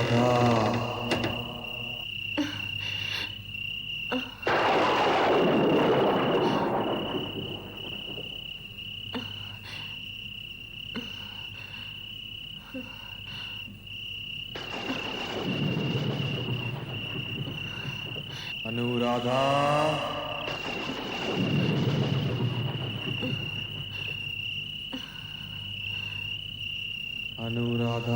అనురాధ అనురాధ అనురాధ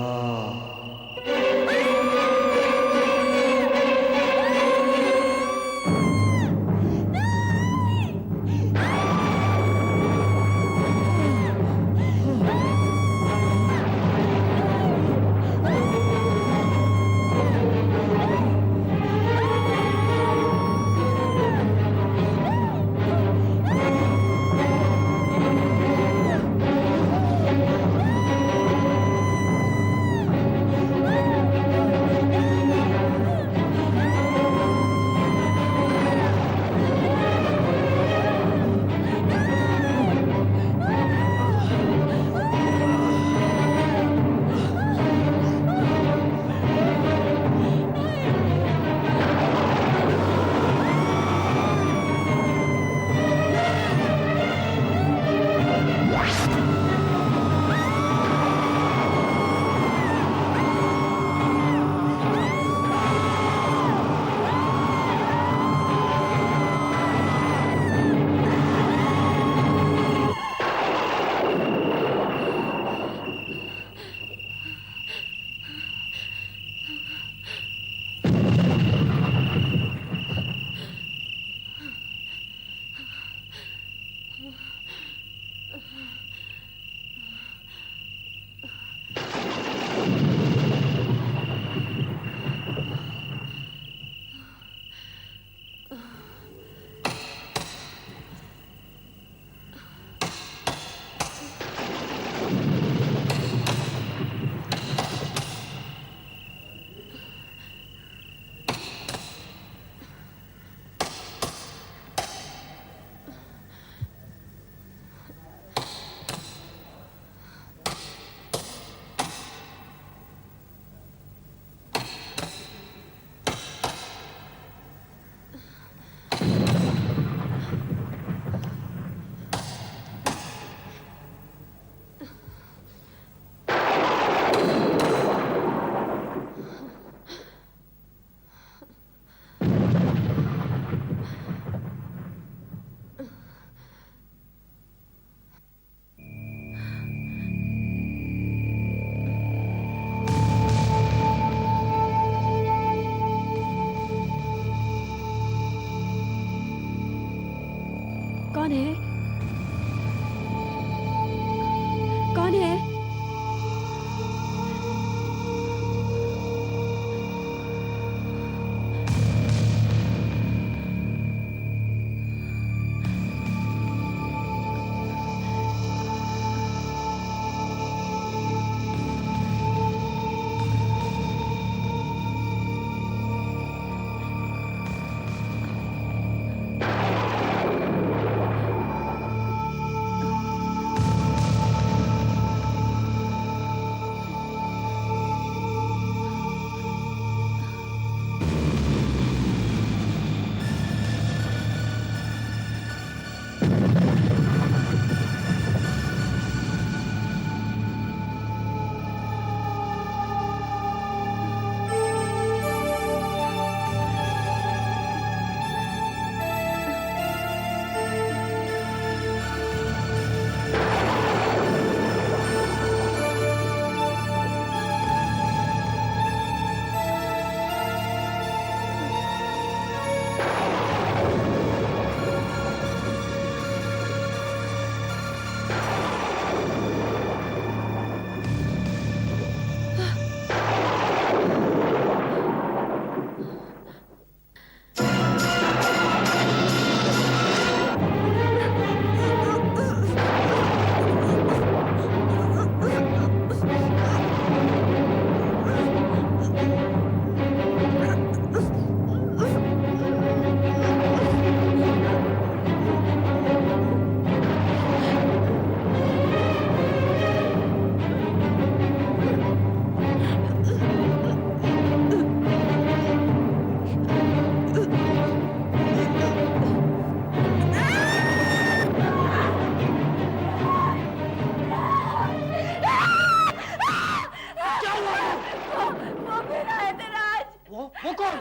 वो कौन?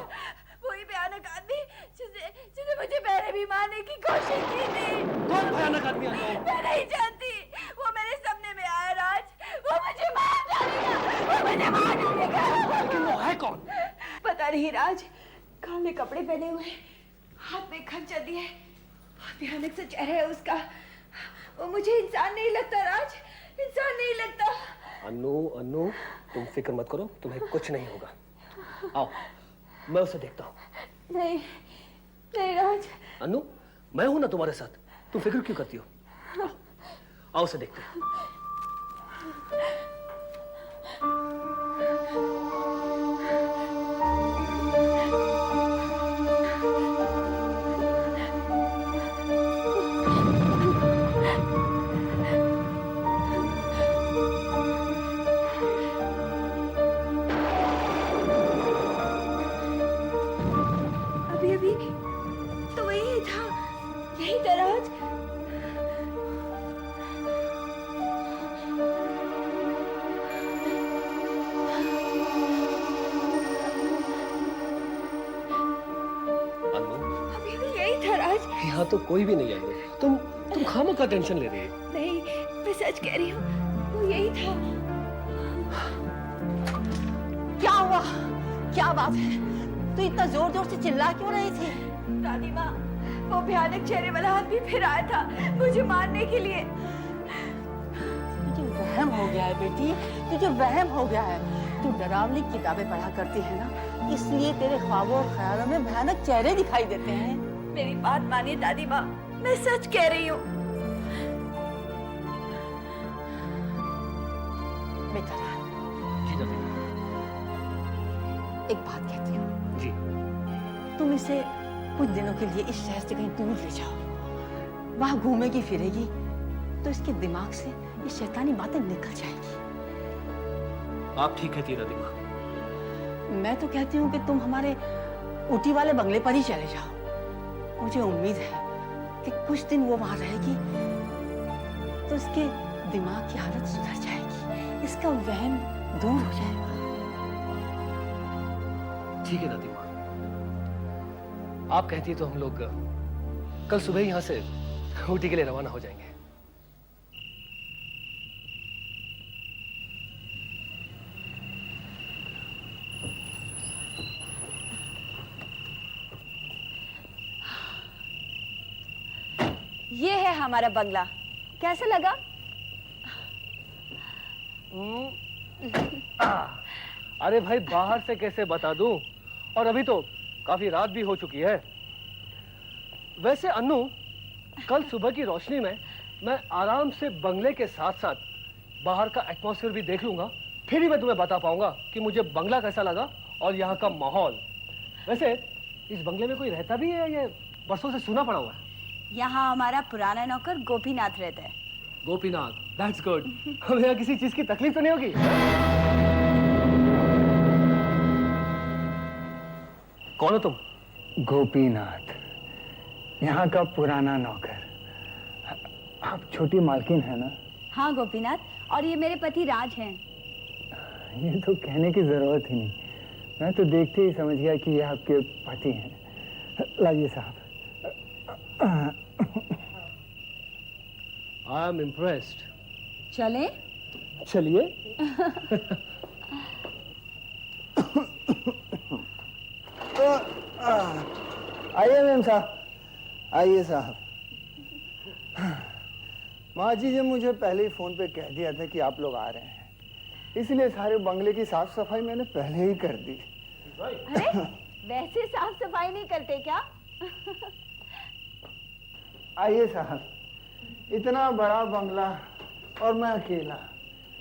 वही भयानक आदमी जिसने मुझे पहले भी मारने की कोशिश की थी। कौन भयानक आदमी? मैं नहीं जानती। वो मेरे सपने में आया राज। वो मुझे मार डालेगा। वो मुझे मार डालेगा। लेकिन वो है कौन? पता नहीं राज। काले कपड़े पहने हुए, हाथ में खंजर दिए, भयानक सा चेहरा है उसका। वो मुझे इंसान नहीं लगता राज, इंसान नहीं लगता। अनु, अनु, तुम फिक्र मत करो, तुम्हें कुछ नहीं होगा। आओ, मैं उसे देखता हूँ। नहीं, नहीं राज। अनु, मैं हूं ना तुम्हारे साथ, तुम फिक्र क्यों करती हो? आओ उसे देखते हैं। अभी तो वही था, यही था राज। अनु, अभी भी यही था राज। यहाँ तो कोई भी नहीं है। तुम खामखा टेंशन ले रही हो। नहीं, मैं सच कह रही हूँ, वो यही था। क्या हुआ? क्या बात है? तू इतना जोर जोर से चिल्ला क्यों रही थी? दादी माँ, वो भयानक चेहरे वाला आदमी फिर आया था मुझे मारने के लिए। तुझे वहम हो गया है बेटी, तुझे वहम हो गया है। तू डरावनी किताबें पढ़ा करती है ना, इसलिए तेरे ख्वाबों और ख्यालों में भयानक चेहरे दिखाई देते हैं। मेरी बात मानिए दादी माँ, मैं सच कह रही हूँ। बेटा, जी दादी। एक बात कहती हूँ, जी। तुम इसे कुछ दिनों के लिए इस शहर से कहीं दूर ले जाओ। वहां घूमेगी फिरेगी तो इसके दिमाग से ये शैतानी बातें निकल जाएगी। आप ठीक कहती है दादी माँ। मैं तो कहती हूँ कि तुम हमारे ऊटी वाले बंगले पर ही चले जाओ। मुझे उम्मीद है कि कुछ दिन वो वहां रहेगी तो इसके दिमाग की हालत सुधर जाएगी, इसका वहम दूर हो जाएगा। ठीक है दादी माँ, आप कहती है तो हम लोग कल सुबह ही यहाँ से ऊटी के लिए रवाना हो जाएंगे। ये है हमारा बंगला, कैसा लगा? अरे भाई, बाहर से कैसे बता दूं? और अभी तो काफी रात भी हो चुकी है। वैसे अन्नू, कल सुबह की रोशनी में मैं आराम से बंगले के साथ साथ बाहर का एटमॉस्फेयर भी देख लूंगा, फिर ही मैं तुम्हें बता पाऊंगा कि मुझे बंगला कैसा लगा और यहाँ का माहौल। वैसे इस बंगले में कोई रहता भी है, ये बरसों से सुना पड़ा हुआ है? यहाँ हमारा पुराना नौकर गोपीनाथ रहता है। Gopinath, that's good. हमें यहाँ किसी चीज की तकलीफ तो नहीं होगी? कौन हो तुम? गोपीनाथ, यहाँ का पुराना नौकर। आप छोटी मालकिन है ना? हाँ गोपीनाथ, और ये मेरे पति राज हैं। ये तो कहने की जरूरत ही नहीं, मैं तो देखते ही समझ गया कि ये आपके पति हैं। लाइए साहब। I am impressed. चले? चलिए। आइए मैम साहब, आइए साहब। माँ जी ने मुझे पहले ही फोन पे कह दिया था कि आप लोग आ रहे हैं, इसलिए सारे बंगले की साफ सफाई मैंने पहले ही कर दी। अरे वैसे साफ सफाई नहीं करते क्या? आइए साहब, इतना बड़ा बंगला और मैं अकेला,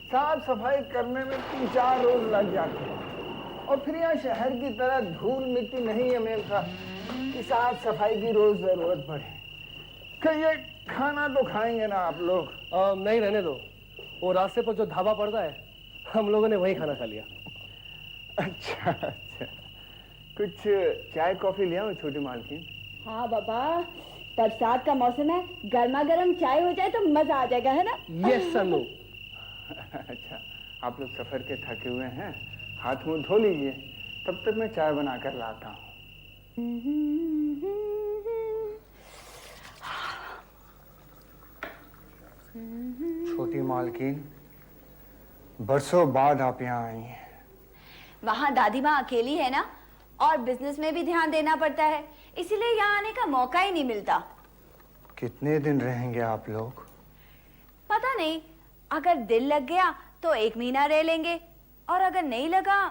साफ सफाई करने में 3-4 रोज लग जाते हैं। और फिर यहाँ शहर की तरह धूल मिट्टी नहीं है मेम साहब कि साफ सफाई की रोज जरूरत पड़े। कहिए, खाना तो खाएंगे ना आप लोग? नहीं, रहने दो। वो रास्ते पर जो ढाबा पड़ता है, हम लोगों ने वहीं खाना खा लिया। अच्छा अच्छा, कुछ चाय कॉफी ले आओ छोटी मालकिन। हाँ बाबा, बरसात का मौसम है, गर्मा गर्म चाय हो जाए तो मजा आ जाएगा, है ना? यस सन्नू। अच्छा, आप लोग सफर के थके हुए हैं, हाथ मुंह धो लीजिए, तब तक मैं चाय बना कर लाता हूँ। छोटी मालकिन, बरसों बाद आप यहाँ आई हैं। वहाँ दादी माँ अकेली है ना, और बिजनेस में भी ध्यान देना पड़ता है, इसीलिए यहाँ आने का मौका ही नहीं मिलता। कितने दिन रहेंगे आप लोग? पता नहीं, अगर दिल लग गया तो 1 महीना रह लेंगे, और अगर नहीं लगा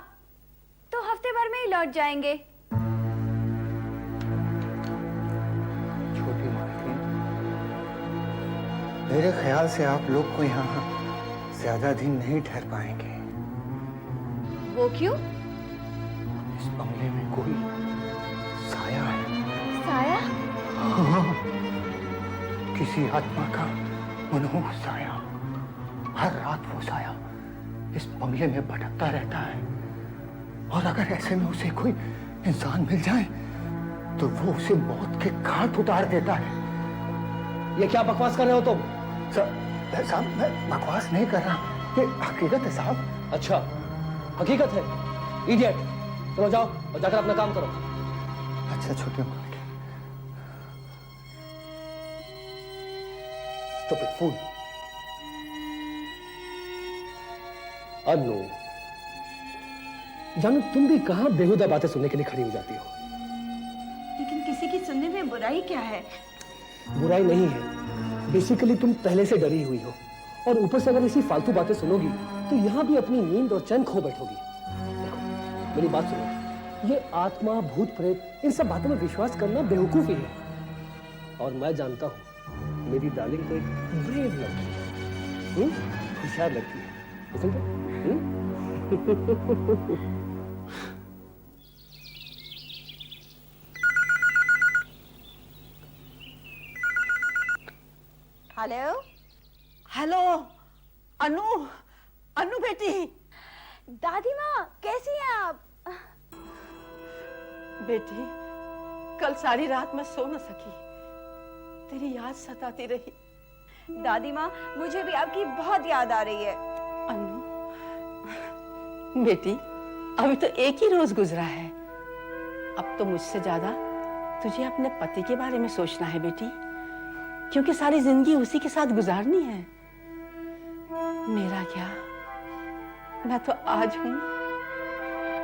तो हफ्ते भर में ही लौट जाएंगे। छोटी मालकिन, मेरे ख्याल से आप लोग को यहाँ ज्यादा दिन नहीं ठहर पाएंगे। वो क्यों? इस बंगले में कोई साया है। साया? हाँ, किसी आत्मा का मनोहर साया। हर रात वो साया इस बंगले में भटकता रहता है, और अगर ऐसे में उसे कोई इंसान मिल जाए तो वो उसे मौत के घाट उतार देता है। ये क्या बकवास कर रहे हो तुम? साहब, मैं बकवास नहीं कर रहा, ये हकीकत है साहब। अच्छा, हकीकत है? इडियट, चलो जाओ और जाकर अपना काम करो। अच्छा छोटे मालिक। Stupid fool. अनु, जानू तुम भी कहां बेहुदा बातें सुनने के लिए खड़ी हो जाती हो। लेकिन किसी की सुनने में बुराई क्या है? बुराई नहीं है, बेसिकली तुम पहले से डरी हुई हो, और ऊपर से अगर ऐसी फालतू बातें सुनोगी तो यहाँ भी अपनी नींद और चैन खो बैठोगी। देखो मेरी बात सुनो, ये आत्मा, भूत प्रेत, इन सब बातों में विश्वास करना बेवकूफी है। और मैं जानता हूँ मेरी डार्लिंग तो एक ब्रेव लड़की है, होशियार लड़की है। Isn't it? हेलो? हेलो, अनु, अनु बेटी। दादी माँ, कैसी हैं आप? बेटी, कल सारी रात मैं सो न सकी, तेरी याद सताती रही। दादी माँ, मुझे भी आपकी बहुत याद आ रही है। अनु, बेटी, अभी तो एक ही रोज गुजरा है। अब तो मुझसे ज्यादा तुझे अपने पति के बारे में सोचना है बेटी, क्योंकि सारी जिंदगी उसी के साथ गुजारनी है। मेरा क्या, मैं तो आज हूं,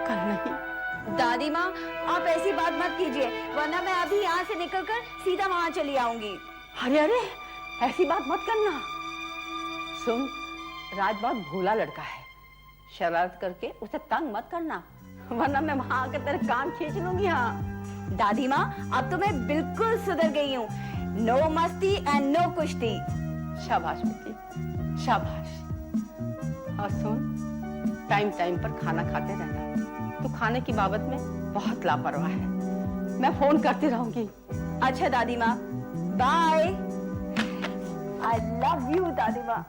कल नहीं। दादी माँ, आप ऐसी बात मत कीजिए, वरना मैं अभी यहाँ से निकलकर सीधा वहाँ चली आऊंगी। अरे अरे, ऐसी बात मत करना। सुन, राज बहुत भोला लड़का है, शरारत करके उसे तंग मत करना, वरना मैं वहां आकर तेरे कान खींच लूंगी। हाँ दादी माँ, अब तो मैं बिल्कुल सुधर गई हूँ। नो मस्ती एंड नो कुश्ती। शाबाश बेटी, शाबाश। और सुन, टाइम टाइम पर खाना खाते रहना। तू खाने की बाबत में बहुत लापरवाह है। मैं फोन करती रहूंगी। अच्छा दादी माँ, बाय। आई लव यू दादी माँ।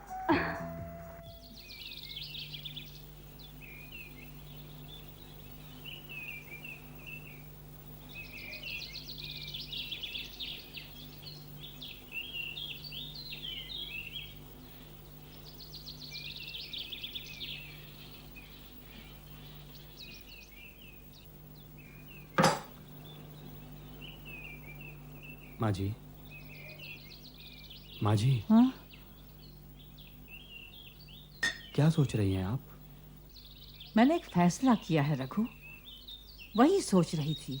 माँ जी, माँ जी। हाँ? क्या सोच रही हैं आप? मैंने एक फैसला किया है रघु, वही सोच रही थी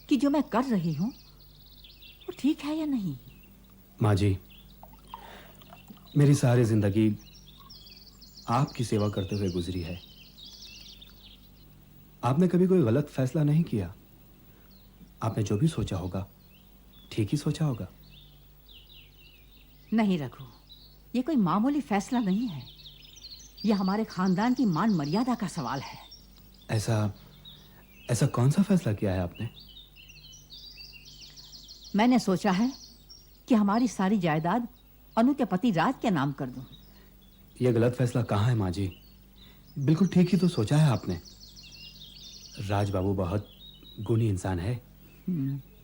कि जो मैं कर रही हूं वो ठीक है या नहीं। माँ जी, मेरी सारी जिंदगी आपकी सेवा करते हुए गुजरी है। आपने कभी कोई गलत फैसला नहीं किया। आपने जो भी सोचा होगा ठीक ही सोचा होगा। नहीं रघु, ये कोई मामूली फैसला नहीं है, यह हमारे खानदान की मान मर्यादा का सवाल है। ऐसा कौन सा फैसला किया है आपने? मैंने सोचा है कि हमारी सारी जायदाद अनु के पति राज के नाम कर दूं। यह गलत फैसला कहाँ है माँ जी? बिल्कुल ठीक ही तो सोचा है आपने। राज बाबू बहुत गुणी इंसान है।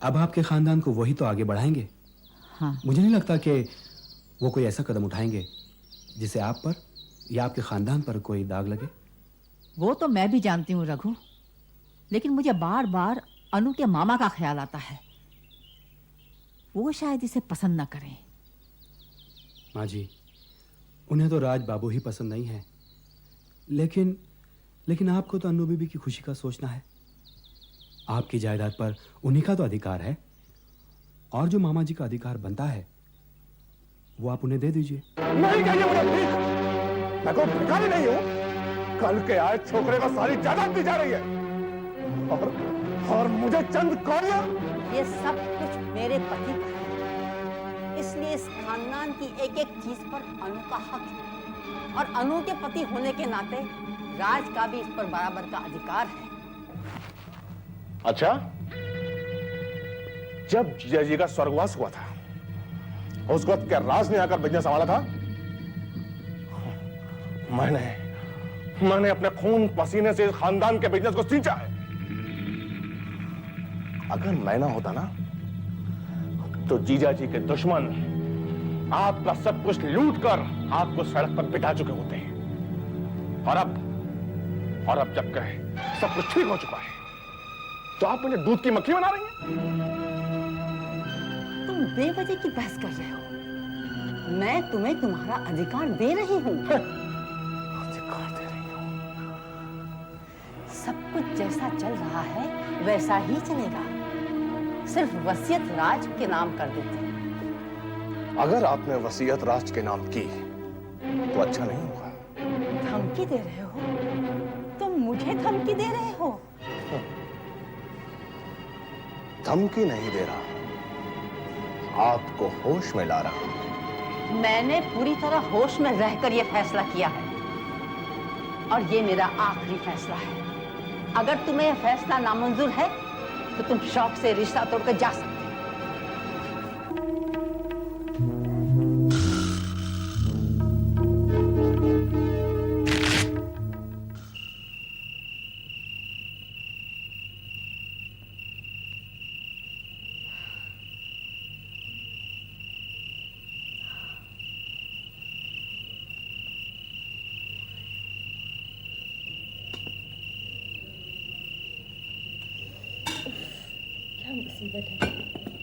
अब आपके खानदान को वही तो आगे बढ़ाएंगे। हाँ। मुझे नहीं लगता कि वो कोई ऐसा कदम उठाएंगे जिससे आप पर या आपके खानदान पर कोई दाग लगे। वो तो मैं भी जानती हूँ रघु, लेकिन मुझे बार बार अनु के मामा का ख्याल आता है। वो शायद इसे पसंद न करें। माँ जी, उन्हें तो राज बाबू ही पसंद नहीं है, लेकिन आपको तो अन्नू बीबी की खुशी का सोचना है। आपकी जायदाद पर उन्हीं का तो अधिकार है, और जो मामा जी का अधिकार बनता है वो आप उन्हें दे दीजिए। नहीं कहिए मुझे भीख, मैं कोई भिखारी नहीं हूं। कल के आए छोकरे को सारी जायदाद दी जा रही है, और मुझे चंद कौड़ियां। ये सब कुछ मेरे पति का है, इसलिए इस खानदान की एक एक चीज पर अनु का हक है, और अनु के पति होने के नाते राज का भी इस पर बराबर का अधिकार है। अच्छा, जब जीजा जी का स्वर्गवास हुआ था उस वक्त क्या राज ने आकर बिजनेस संभाला था? मैंने अपने खून पसीने से इस खानदान के बिजनेस को सींचा है। अगर मैं ना होता ना तो जीजा जी के दुश्मन आपका सब कुछ लूट कर आपको सड़क पर बिठा चुके होते हैं। और अब जब कहे सब कुछ ठीक हो चुका है तो आप मुझे दूध की मक्खी बना रही हैं। तुम बेवजह की बहस कर रहे हो। मैं तुम्हें तुम्हारा अधिकार दे रही हूँ। अधिकार दे रही हूं? सब कुछ जैसा चल रहा है वैसा ही चलेगा, सिर्फ वसीयत राज के नाम कर देते हैं। अगर आपने वसीयत राज के नाम की तो अच्छा नहीं होगा। धमकी दे रहे हो? तुम मुझे धमकी दे रहे हो? धमकी नहीं दे रहा, आपको होश में ला रहा हूं। मैंने पूरी तरह होश में रहकर यह फैसला किया है, और ये मेरा आखिरी फैसला है। अगर तुम्हें यह फैसला नामंजूर है तो तुम शौक से रिश्ता तोड़कर जा सकते हो। क्या मुसीबत है।